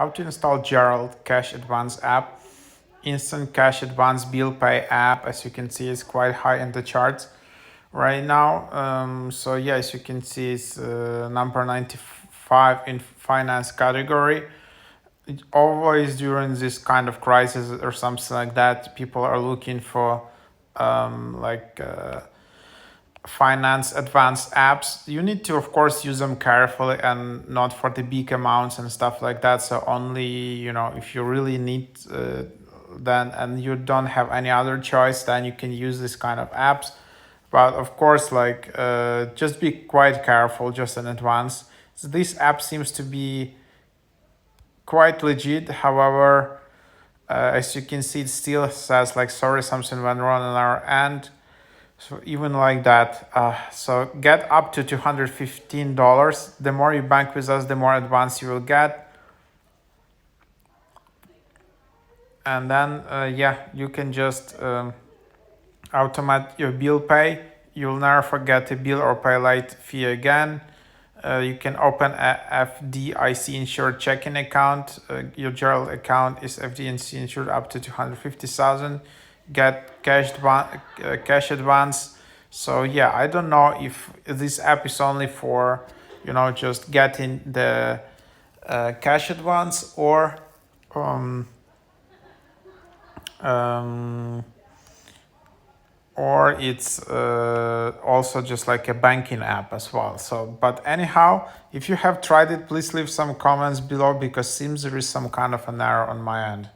how to install Gerald Cash Advance app. Instant Cash Advance Bill Pay app, as you can see, is quite high in the charts right now. So yeah, as you can see, it's number 95 in finance category. Always during this kind of crisis or something like that, people are looking for finance advanced apps. You need to, of course, use them carefully and not for the big amounts and stuff like that. So only, if you really need then and you don't have any other choice, then you can use this kind of apps. But of course, just be quite careful just in advance. So this app seems to be quite legit. However, as you can see, it still says sorry, something went wrong on our end. So even like that, so get up to $215. The more you bank with us, the more advance you will get. And then, you can just automate your bill pay. You'll never forget a bill or pay late fee again. You can open a FDIC insured checking account. Your Gerald account is FDIC insured up to 250,000. Get cash advance. So yeah, I don't know if this app is only for just getting the cash advance or it's also just like a banking app as well. So, but anyhow, if you have tried it, please leave some comments below, because seems there is some kind of an error on my end.